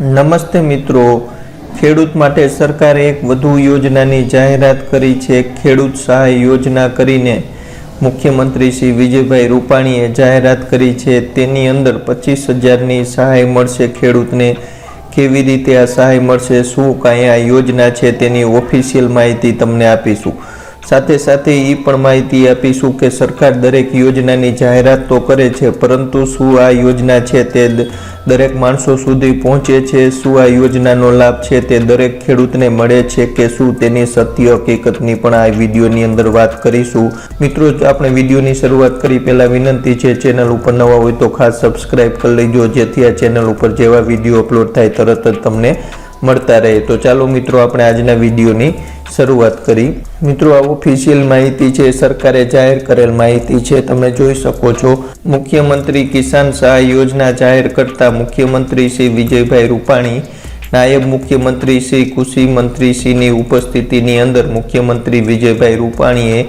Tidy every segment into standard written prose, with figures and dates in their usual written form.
નમસ્તે મિત્રો, ખેડૂત માટે સરકારે એક વધુ યોજનાની જાહેરાત કરી છે। ખેડૂત સહાય યોજના કરીને મુખ્યમંત્રી શ્રી વિજયભાઈ રૂપાણીએ જાહેરાત કરી છે। તેની અંદર 25,000ની સહાય મળશે ખેડૂતને। કેવી રીતે આ સહાય મળશે, શું કાંઈ આ યોજના છે, તેની ઓફિશિયલ માહિતી તમને આપીશું। સાથે સાથે એ પણ માહિતી આપીશું કે સરકાર દરેક યોજનાની જાહેરાત તો કરે છે, પરંતુ શું આ યોજના છે તે દરેક માણસો સુધી પહોંચે છે, શું આ યોજનાનો લાભ છે તે દરેક ખેડૂતને મળે છે કે શું, તેની સત્ય હકીકતની પણ આ વિડીયોની અંદર વાત કરીશું। મિત્રો, આપણે વિડીયોની શરૂઆત કરી પહેલાં વિનંતી છે, ચેનલ ઉપર નવા હોય તો ખાસ સબસ્ક્રાઈબ કરી લેજો, જેથી આ ચેનલ ઉપર જેવા વિડીયો અપલોડ થાય તરત જ તમને મળતા રહે। તો ચાલો મિત્રો, આપણે આજના વિડીયોની શરૂઆત કરી। મિત્રો, આ ઓફિશિયલ માહિતી છે, સરકારે જાહેર કરેલ માહિતી છે, તમે જોઈ શકો છો। મુખ્યમંત્રી કિસાન સહાય યોજના જાહેર કરતા મુખ્યમંત્રી શ્રી વિજયભાઈ રૂપાણી, નાયબ મુખ્યમંત્રી શ્રી કૃષિ મંત્રી શ્રીની ઉપસ્થિતિની અંદર મુખ્યમંત્રી વિજયભાઈ રૂપાણીએ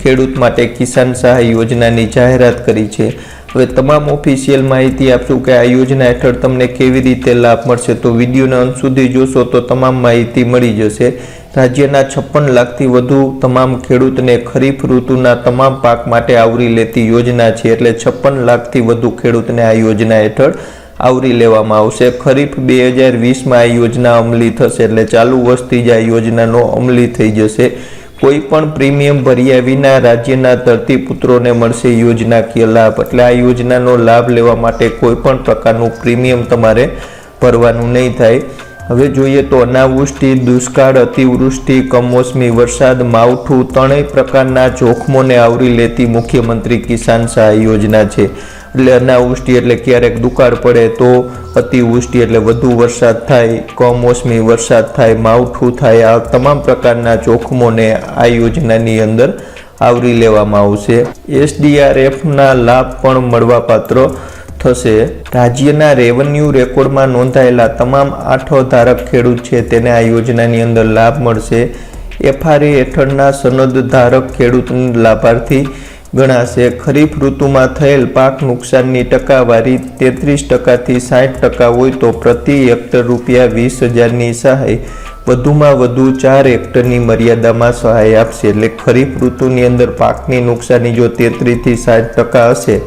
ખેડૂત માટે કિસાન સહાય યોજનાની જાહેરાત કરી છે। હવે તમામ ઓફિશિયલ માહિતી આપશું કે આ યોજના હેઠળ તમને કેવી રીતે લાભ મળશે, તો વિડીયોના અંત સુધી જોશો તો તમામ માહિતી મળી જશે। રાજ્યના 56 લાખથી વધુ તમામ ખેડૂતને ખરીફ ઋતુના તમામ પાક માટે આવરી લેતી યોજના છે, એટલે 56 લાખથી વધુ ખેડૂતને આ યોજના હેઠળ આવરી લેવામાં આવશે। ખરીફ 2020માં આ યોજના અમલી થશે, એટલે ચાલુ વર્ષથી જ આ યોજનાનો અમલી થઈ જશે। કોઈ પણ પ્રીમિયમ ભર્યા વિના રાજ્યના ધરતીપુત્રોને મળશે યોજનાકીય લાભ, એટલે આ યોજનાનો લાભ લેવા માટે કોઈ પણ પ્રકારનું પ્રીમિયમ તમારે ભરવાનું નહીં થાય। હવે જોઈએ તો અનાવૃષ્ટિ, દુષ્કાળ, અતિવૃષ્ટિ, કમોસમી વરસાદ, માવઠું ત્રણેય પ્રકારના જોખમોને આવરી લેતી મુખ્યમંત્રી કિસાન સહાય યોજના છે। એટલે અનાવૃષ્ટિ એટલે ક્યારેક દુકાળ પડે, તો અતિવૃષ્ટિ એટલે વધુ વરસાદ થાય, કમોસમી વરસાદ થાય, માવઠું થાય, આ તમામ પ્રકારના જોખમોને આ યોજનાની અંદર આવરી લેવામાં આવશે। SDRFના લાભ પણ મળવાપાત્ર થશે। રાજ્યના રેવન્યુ રેકોર્ડમાં નોંધાયેલા તમામ 8 ધારક ખેડૂત છે તેને આ યોજનાની અંદર લાભ મળશે। FRA હેઠળના સનદ ધારક ખેડૂત લાભાર્થી ગણાશે। ખરીફ ઋતુમાં થયેલ પાક નુકસાનની ટકાવારી 33%થી 60% હોય તો પ્રતિ હેક્ટર ₹20,000ની સહાય વધુમાં વધુ 4 હેક્ટરની મર્યાદામાં સહાય આપશે। એટલે ખરીફ ઋતુની અંદર પાકની નુકસાની જો 33થી 60% હશે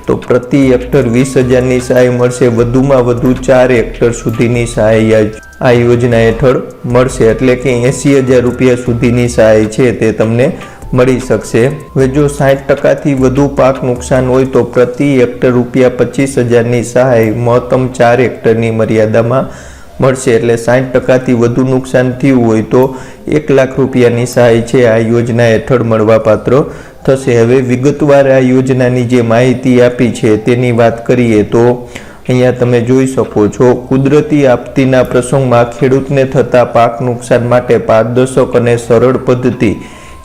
તો પ્રતિ હેક્ટર 20,000ની સહાય મળશે, વધુમાં વધુ 4 હેક્ટર સુધીની સહાય આ યોજના હેઠળ મળશે, એટલે કે ₹80,000 સુધીની સહાય છે તે તમને મળી શકશે। હવે જો 60%થી વધુ પાક નુકસાન હોય તો પ્રતિ હેક્ટર ₹25,000ની સહાય મહત્તમ 4 હેક્ટરની મર્યાદામાં મળશે, એટલે 60%થી વધુ નુકસાન થયું હોય તો ₹1,00,000ની સહાય છે આ યોજના હેઠળ મળવાપાત્ર થશે। હવે વિગતવાર આ યોજનાની જે માહિતી આપી છે તેની વાત કરીએ તો અહીંયા તમે જોઈ શકો છો, કુદરતી આપત્તિના પ્રસંગમાં ખેડૂતને થતા પાક નુકસાન માટે પારદર્શક અને સરળ પદ્ધતિ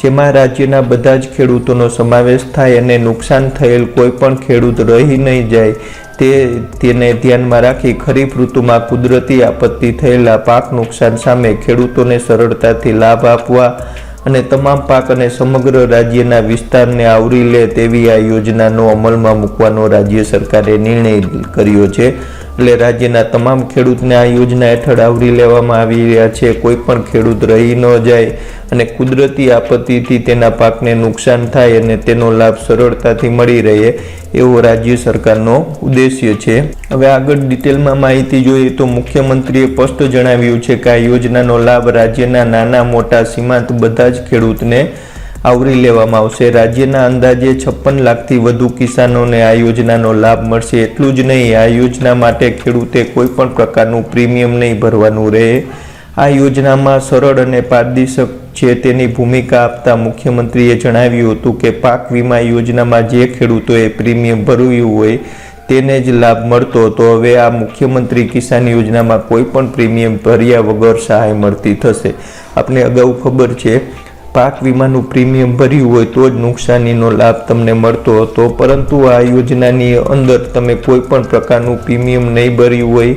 જેમાં રાજ્યના બધા જ ખેડૂતોનો સમાવેશ થાય અને નુકસાન થયેલ કોઈ પણ ખેડૂત રહી નહીં જાય તેને ધ્યાનમાં રાખી ખરીફ ઋતુમાં કુદરતી આપત્તિ થયેલા પાક નુકસાન સામે ખેડૂતોને સરળતાથી લાભ આપવા અને તમામ પાક અને સમગ્ર રાજ્યના વિસ્તારને આવરી લે તેવી આ યોજનાનો અમલમાં મૂકવાનો રાજ્ય સરકારે નિર્ણય કર્યો છે। એટલે રાજ્યના તમામ ખેડૂતને આ યોજના હેઠળ આવરી લેવામાં આવી રહ્યા છે। કોઈ પણ ખેડૂત રહી ન જાય અને કુદરતી આપત્તિથી તેના પાકને નુકસાન થાય અને તેનો લાભ સરળતાથી મળી રહે એવો રાજ્ય સરકારનો ઉદ્દેશ્ય છે। હવે આગળ ડિટેલમાં માહિતી જોઈએ તો મુખ્યમંત્રીએ સ્પષ્ટ જણાવ્યું છે કે આ યોજનાનો લાભ રાજ્યના નાના મોટા સીમાંત બધા જ ખેડૂતને આવરી લેવામાં આવશે। રાજ્યના અંદાજે 56 લાખથી વધુ કિસાનોને આ યોજનાનો લાભ મળશે। એટલું જ નહીં, આ યોજના માટે ખેડૂતે કોઈ પણ પ્રકારનું પ્રીમિયમ નહીં ભરવાનું રહે। આ યોજનામાં સરળ અને પારદર્શક છે તેની ભૂમિકા આપતા મુખ્યમંત્રીએ જણાવ્યું હતું કે પાક વીમા યોજનામાં જે ખેડૂતોએ પ્રીમિયમ ભર્યું હોય તેને જ લાભ મળતો હતો, હવે આ મુખ્યમંત્રી કિસાન યોજનામાં કોઈ પણ પ્રીમિયમ ભર્યા વગર સહાય મળતી થશે। આપણે અગાઉ ખબર છે, પાક વીમાનું પ્રીમિયમ ભર્યું હોય તો જ નુકસાનીનો લાભ તમને મળતો હતો, પરંતુ આ યોજનાની અંદર તમે કોઈ પણ પ્રકારનું પ્રીમિયમ નહીં ભર્યું હોય,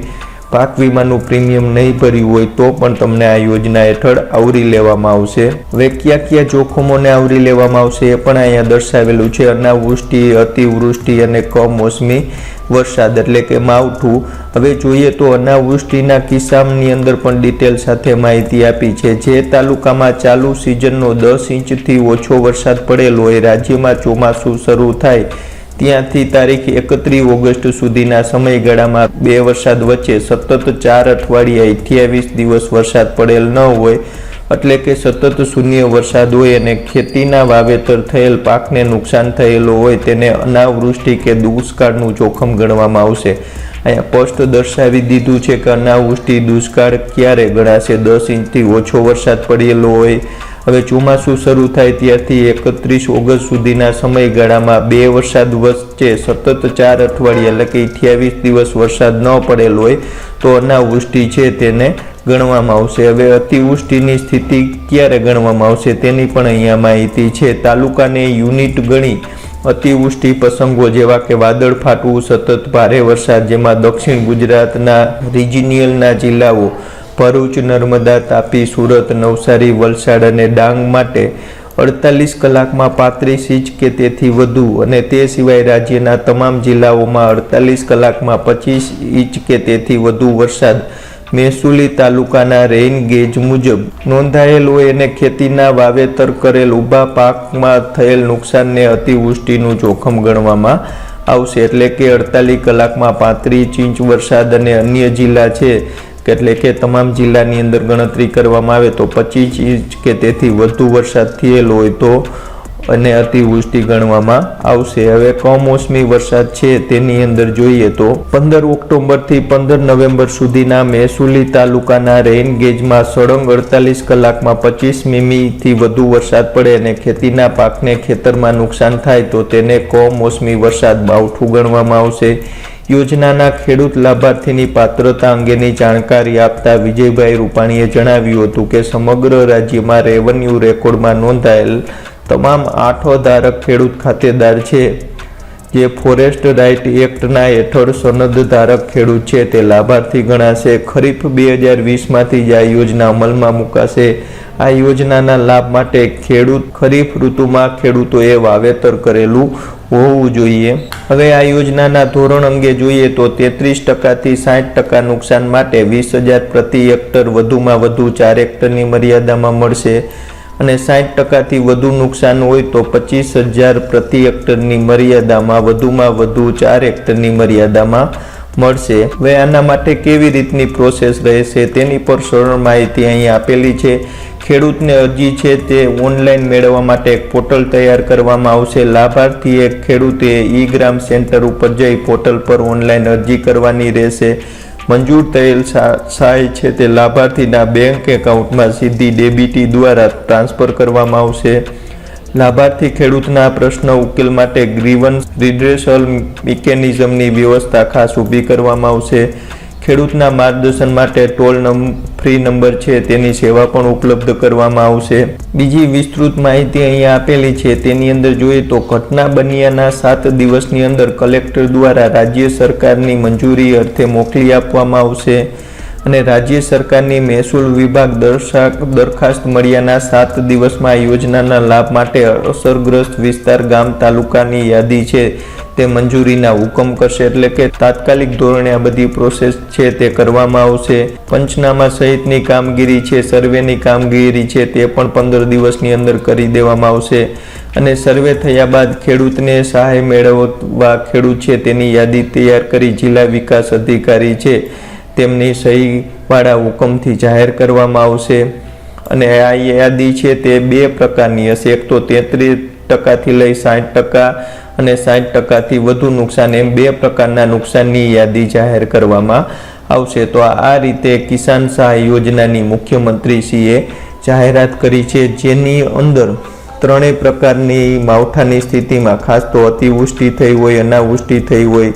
પાક વીમાનું પ્રીમિયમ નહીં ભર્યું હોય તો પણ તમને આ યોજના હેઠળ આવરી લેવામાં આવશે। હવે કયા કયા જોખમોને આવરી લેવામાં આવશે એ પણ અહીંયા દર્શાવેલું છે। અનાવૃષ્ટિ, અતિવૃષ્ટિ અને કમોસમી વરસાદ એટલે કે માવઠું। હવે જોઈએ તો અનાવૃષ્ટિના કિસ્સાની અંદર પણ ડિટેલ સાથે માહિતી આપી છે। જે તાલુકામાં ચાલુ સિઝનનો 10 ઇંચથી ઓછો વરસાદ પડેલો હોય, રાજ્યમાં ચોમાસું શરૂ થાય ત્યાંથી તારીખ 31 ઓગસ્ટ સુધીના સમયગાળામાં બે વરસાદ વચ્ચે સતત 4 અઠવાડિયા 28 દિવસ વરસાદ પડેલ ન હોય એટલે કે સતત શૂન્ય વરસાદ હોય અને ખેતીના વાવેતર થયેલ પાકને નુકસાન થયેલો હોય તેને અનાવૃષ્ટિ કે દુષ્કાળનું જોખમ ગણવામાં આવશે। અહીંયા સ્પષ્ટ દર્શાવી દીધું છે કે અનાવૃષ્ટિ દુષ્કાળ ક્યારે ગણાશે, 10 ઇંચથી ઓછો વરસાદ પડેલો હોય। હવે ચોમાસું શરૂ થાય ત્યારથી 31 ઓગસ્ટ સુધીના સમયગાળામાં બે વરસાદ વચ્ચે સતત 4 અઠવાડિયા એટલે કે 28 દિવસ વરસાદ ન પડેલો હોય તો અનાવૃષ્ટિ છે તેને ગણવામાં આવશે। હવે અતિવૃષ્ટિની સ્થિતિ ક્યારે ગણવામાં આવશે તેની પણ અહીંયા માહિતી છે। તાલુકાને યુનિટ ગણી અતિવૃષ્ટિ પ્રસંગો જેવા કે વાદળ ફાટવું, સતત ભારે વરસાદ જેમાં દક્ષિણ ગુજરાતના રિજિયનના જિલ્લાઓ ભરૂચ, નર્મદા, તાપી, સુરત, નવસારી, વલસાડ અને ડાંગ માટે 48 કલાકમાં 35 ઇંચ કે તેથી વધુ અને તે સિવાય રાજ્યના તમામ જિલ્લાઓમાં 48 કલાકમાં 25 ઇંચ કે તેથી વધુ વરસાદ મહેસૂલી તાલુકાના રેઇન ગેજ મુજબ નોંધાયેલ હોય અને ખેતીના વાવેતર કરેલ ઊભા પાકમાં થયેલ નુકસાનને અતિવૃષ્ટિનું જોખમ ગણવામાં આવશે। એટલે કે 48 કલાકમાં 35 ઇંચ વરસાદ અને અન્ય જિલ્લા છે એટલે કે તમામ જિલ્લાની અંદર ગણતરી કરવામાં આવે તો 25 ઇંચ કે તેથી વધુ વરસાદ થયેલો હોય તો અને અતિવૃષ્ટિ ગણવામાં આવશે। હવે કમોસમી વરસાદ છે તેની અંદર જોઈએ તો 15 ઓક્ટોબરથી 15 નવેમ્બર સુધીના મહેસૂલી તાલુકાના રેઇન ગેજમાં સળંગ 48 કલાકમાં 25 મીમીથી વધુ વરસાદ પડે અને ખેતીના પાકને ખેતરમાં નુકસાન થાય તો તેને કમોસમી વરસાદ માવઠું ગણવામાં આવશે। યોજનાના ખેડૂત લાભાર્થીની પાત્રતા અંગેની જાણકારી આપતા વિજયભાઈ રૂપાણીએ જણાવ્યું હતું કે સમગ્ર રાજ્યમાં રેવન્યુ રેકોર્ડમાં નોંધાયેલ તમામ 8 ધારક ખેડૂત ખાતેદાર છે જે ફોરેસ્ટ રાઇટ એક્ટના હેઠળ સનદ ધારક ખેડૂત છે તે લાભાર્થી ગણાશે। ખરીફ 2020માંથી જ આ યોજના અમલમાં મુકાશે। આ યોજનાના લાભ માટે ખરીફ ઋતુમાં ખેડૂતોએ વાવેતર કરેલું હોવું જોઈએ। હવે આ યોજનાના ધોરણ અંગે જોઈએ તો 33% થી 60% નુકસાન માટે 20,000 પ્રતિ હેક્ટર વધુમાં વધુ 4 હેક્ટરની મર્યાદામાં મળશે અને 60% થી વધુ નુકસાન હોય તો 25,000 પ્રતિ હેક્ટરની મર્યાદામાં વધુમાં વધુ 4 હેક્ટરની મર્યાદામાં મળશે। હવે આના માટે કેવી રીતની પ્રોસેસ રહેશે તેની પર સરળ માહિતી અહીં આપેલી છે। ખેડૂતને અરજી છે તે ઓનલાઈન મેળવવા માટે એક પોર્ટલ તૈયાર કરવામાં આવશે। લાભાર્થીએ ખેડૂતે ઈ-ગ્રામ સેન્ટર ઉપર જઈ પોર્ટલ પર ઓનલાઈન અરજી કરવાની રહેશે। મંજૂર થયેલ સહાય છે તે લાભાર્થીના બેંક એકાઉન્ટમાં સીધી ડેબિટી દ્વારા ટ્રાન્સફર કરવામાં આવશે। લાભાર્થી ખેડૂતના પ્રશ્ન ઉકેલ માટે ગ્રીવન્સ રિડ્રેસલ મિકેનિઝમની વ્યવસ્થા ખાસ ઊભી કરવામાં આવશે। ખેડૂતના માર્ગદર્શન માટે ટોલ ફ્રી નંબર છે તેની સેવા પણ ઉપલબ્ધ કરવામાં આવશે। બીજી વિસ્તૃત માહિતી અહીંયા આપેલી છે તેની અંદર જોઈએ તો ઘટના બન્યાના 7 દિવસની અંદર કલેક્ટર દ્વારા રાજ્ય સરકારની મંજૂરી અર્થે મોકલી આપવામાં આવશે અને રાજ્ય સરકારની મહેસૂલ વિભાગ દરખાસ્ત મળ્યાના 7 દિવસમાં યોજનાના લાભ માટે અસરગ્રસ્ત વિસ્તાર, ગામ, તાલુકાની યાદી છે તે મંજૂરીના હુકમ કરશે। એટલે કે તાત્કાલિક ધોરણે આ બધી પ્રોસેસ છે તે કરવામાં આવશે। પંચનામા સહિતની કામગીરી છે, સર્વેની કામગીરી છે તે પણ 15 દિવસની અંદર કરી દેવામાં આવશે અને સર્વે થયા બાદ ખેડૂતને સહાય મેળવવા ખેડૂત છે તેની યાદી તૈયાર કરી જિલ્લા વિકાસ અધિકારી છે તેમની સહીવાળા હુકમથી જાહેર કરવામાં આવશે અને આ યાદી છે તે બે પ્રકારની હશે। એક તો 33% થી લઈ 60% અને 60%થી વધુ નુકસાન એમ બે પ્રકારના નુકસાનની યાદી જાહેર કરવામાં આવશે। તો આ રીતે કિસાન સહાય યોજનાની મુખ્યમંત્રીશ્રીએ જાહેરાત કરી છે જેની અંદર ત્રણેય પ્રકારની માવઠાની સ્થિતિમાં ખાસ તો અતિવૃષ્ટિ થઈ હોય, અનાવૃષ્ટિ થઈ હોય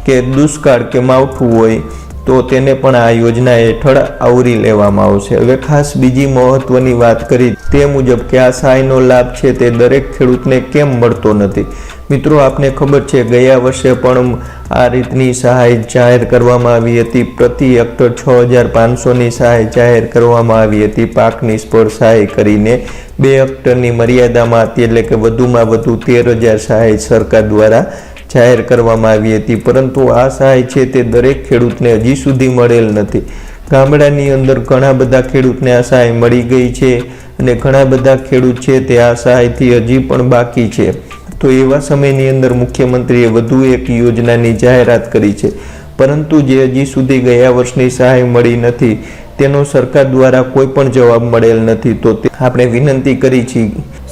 કે દુષ્કાળ કે માવઠું હોય તો તેને પણ આ યોજના હેઠળ આવરી લેવામાં આવશે। હવે ખાસ બીજી મહત્વની વાત કરી તે મુજબ કે આ સહાયનો લાભ છે તે દરેક ખેડૂતને કેમ મળતો નથી। મિત્રો, આપને ખબર છે ગયા વર્ષે પણ આ રીતની સહાય જાહેર કરવામાં આવી હતી। પ્રતિ હેક્ટર 6500ની સહાય જાહેર કરવામાં આવી હતી પાક નિષ્ફળ સહાય કરીને 2 હેક્ટરની મર્યાદામાં હતી, એટલે કે વધુમાં વધુ 13000 સહાય સરકાર દ્વારા જાહેર કરવામાં આવી હતી। પરંતુ આ સહાય છે તે દરેક ખેડૂતને હજી સુધી મળેલ નથી। ગામડાની અંદર ઘણા બધા ખેડૂતને આ સહાય મળી ગઈ છે અને ઘણા બધા ખેડૂત છે તે આ સહાયથી હજી પણ બાકી છે। તો એવા સમયની અંદર મુખ્યમંત્રીએ વધુ એક યોજનાની જાહેરાત કરી છે, પરંતુ જે હજી સુધી ગયા વર્ષની સહાય મળી નથી તેનો સરકાર દ્વારા કોઈ પણ જવાબ મળેલ નથી। તો આપણે વિનંતી કરી છે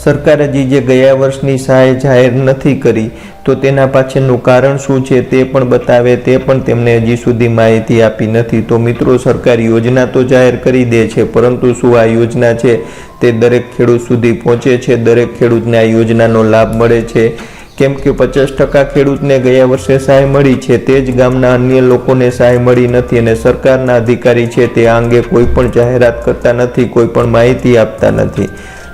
સરકારે જે ગયા વર્ષની સહાય જાહેર નથી કરી તો તેના પાછળનું કારણ શું છે તે પણ બતાવે, તે પણ તેમને હજી સુધી માહિતી આપી નથી। તો મિત્રો, સરકાર યોજના તો જાહેર કરી દે છે, પરંતુ શું આ યોજના છે તે દરેક ખેડૂત સુધી પહોંચે છે? દરેક ખેડૂતને આ યોજનાનો લાભ મળે છે? કેમ કે 50% ખેડૂતને ગયા વર્ષે સહાય મળી છે, તે જ ગામના અન્ય લોકોને સહાય મળી નથી અને સરકારના અધિકારી છે તે આ અંગે કોઈ પણ જાહેરાત કરતા નથી, કોઈ પણ માહિતી આપતા નથી।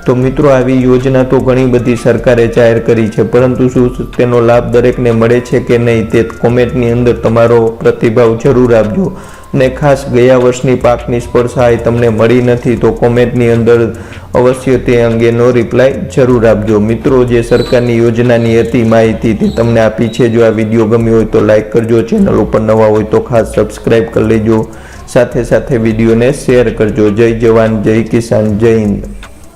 તો મિત્રો, આવી યોજના તો ઘણી બધી સરકારે જાહેર કરી છે, પરંતુ શું તેનો લાભ દરેકને મળે છે કે નહીં તે કોમેન્ટની અંદર તમારો પ્રતિભાવ જરૂર આપજો। અને ખાસ ગયા વર્ષની પાક નિષ્ફળ સહાય તમને મળી નથી તો કોમેન્ટની અંદર અવશ્ય તે અંગેનો રિપ્લાય જરૂર આપજો। મિત્રો, જે સરકારની યોજનાની હતી માહિતી તે તમને આપી છે। જો આ વિડીયો ગમ્યો હોય તો લાઈક કરજો, ચેનલ ઉપર નવા હોય તો ખાસ સબસ્ક્રાઈબ કરી લેજો, સાથે સાથે વિડીયોને શેર કરજો। જય જવાન, જય કિસાન, જય હિન્દ।